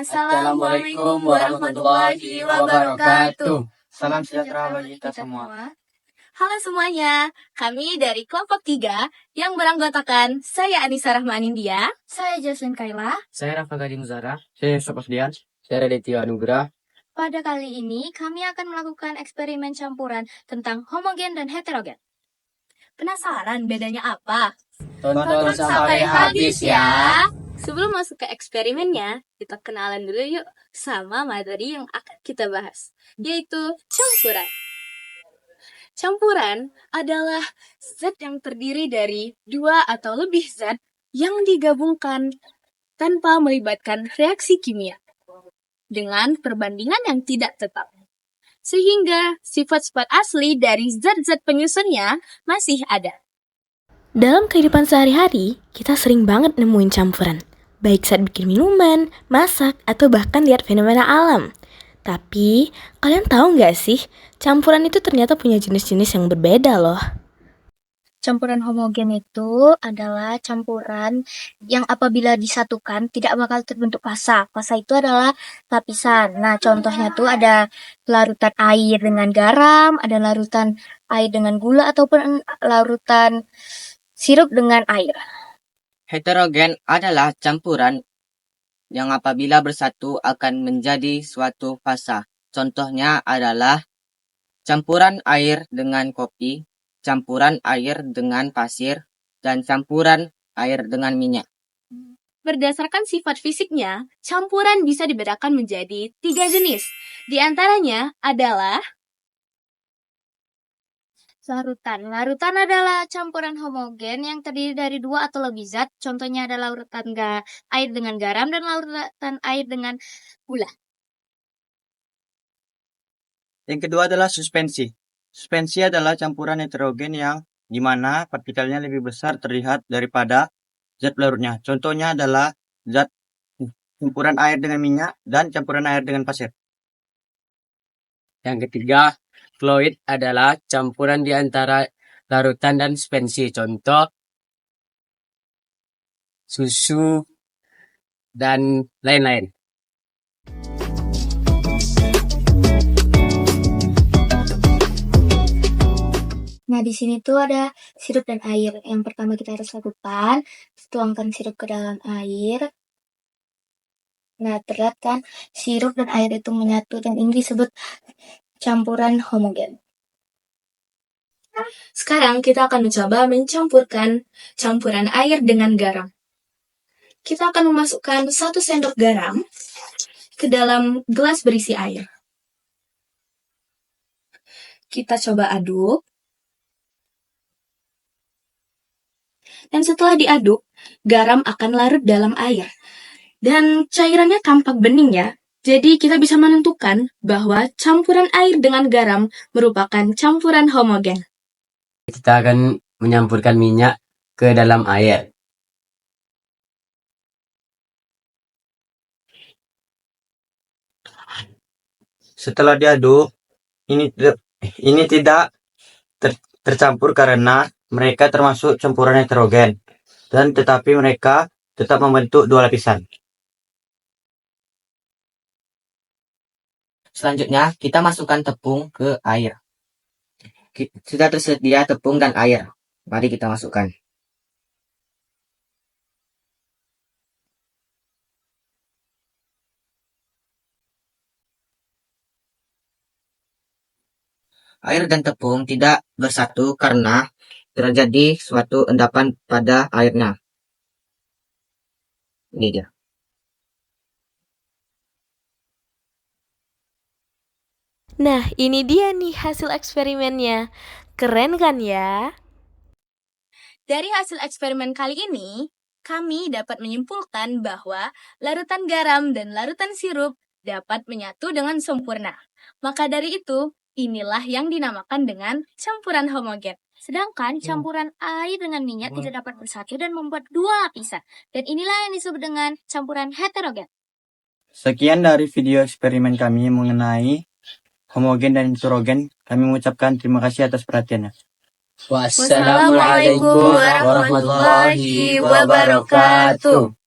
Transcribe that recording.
Assalamualaikum warahmatullahi wabarakatuh. Salam sejahtera bagi kita semua. Halo semuanya, kami dari kelompok 3 yang beranggotakan saya Anissa Rahmanindia, saya Jaslyn Kaila, saya Rafa Gading Zara, Saya Yusuf Asdian, saya Raditya Anugrah. Pada kali ini kami akan melakukan eksperimen campuran tentang homogen dan heterogen. penasaran bedanya apa? Tonton sampai habis ya. Sebelum masuk ke eksperimennya, kita kenalan dulu yuk sama materi yang akan kita bahas, yaitu campuran. Campuran adalah zat yang terdiri dari 2 atau lebih zat yang digabungkan tanpa melibatkan reaksi kimia dengan perbandingan yang tidak tetap. Sehingga sifat-sifat asli dari zat-zat penyusunnya masih ada. Dalam kehidupan sehari-hari, kita sering banget nemuin campuran. Baik saat bikin minuman, masak, atau bahkan lihat fenomena alam. Tapi, kalian tahu nggak sih, campuran itu ternyata punya jenis-jenis yang berbeda loh. Campuran homogen itu adalah campuran yang apabila disatukan tidak bakal terbentuk fasa. Fasa itu adalah lapisan. Nah, contohnya tuh ada larutan air dengan garam, ada larutan air dengan gula, ataupun larutan sirup dengan air. Heterogen adalah campuran yang apabila bersatu akan menjadi suatu fasa. Contohnya adalah campuran air dengan kopi, campuran air dengan pasir, dan campuran air dengan minyak. Berdasarkan sifat fisiknya, campuran bisa dibedakan menjadi 3 jenis. Di antaranya adalah Larutan. Larutan adalah campuran homogen yang terdiri dari 2 atau lebih zat. Contohnya adalah larutan air dengan garam dan larutan air dengan gula. Yang kedua adalah suspensi. Suspensi adalah campuran heterogen yang dimana partikelnya lebih besar terlihat daripada zat pelarutnya. Contohnya adalah zat campuran air dengan minyak dan campuran air dengan pasir. Yang ketiga, fluid adalah campuran di antara larutan dan suspensi. Contoh, susu, dan lain-lain. Nah, di sini tuh ada sirup dan air. Yang pertama kita harus lakukan, tuangkan sirup ke dalam air. Nah, terlihat kan sirup dan air itu menyatu dan ini disebut campuran homogen. sekarang kita akan mencoba mencampurkan campuran air dengan garam. Kita akan memasukkan 1 sendok garam ke dalam gelas berisi air. Kita coba aduk. Dan setelah diaduk, garam akan larut dalam air. Dan cairannya tampak bening ya. Jadi kita bisa menentukan bahwa campuran air dengan garam merupakan campuran homogen. Kita akan menyampurkan minyak ke dalam air. Setelah diaduk, ini tidak tercampur karena mereka termasuk campuran heterogen, dan tetapi mereka tetap membentuk 2 lapisan. Selanjutnya, kita masukkan tepung ke air. Sudah tersedia tepung dan air. Mari kita masukkan. Air dan tepung tidak bersatu karena terjadi suatu endapan pada airnya. Ini dia. Nah, ini dia nih hasil eksperimennya. Keren kan ya? Dari hasil eksperimen kali ini, kami dapat menyimpulkan bahwa larutan garam dan larutan sirup dapat menyatu dengan sempurna. Maka dari itu, inilah yang dinamakan dengan campuran homogen. Sedangkan campuran air dengan minyak tidak dapat bersatu dan membuat 2 lapisan. Dan inilah yang disebut dengan campuran heterogen. Sekian dari video eksperimen kami mengenai homogen dan heterogen. Kami mengucapkan terima kasih atas perhatiannya. Wassalamualaikum warahmatullahi wabarakatuh.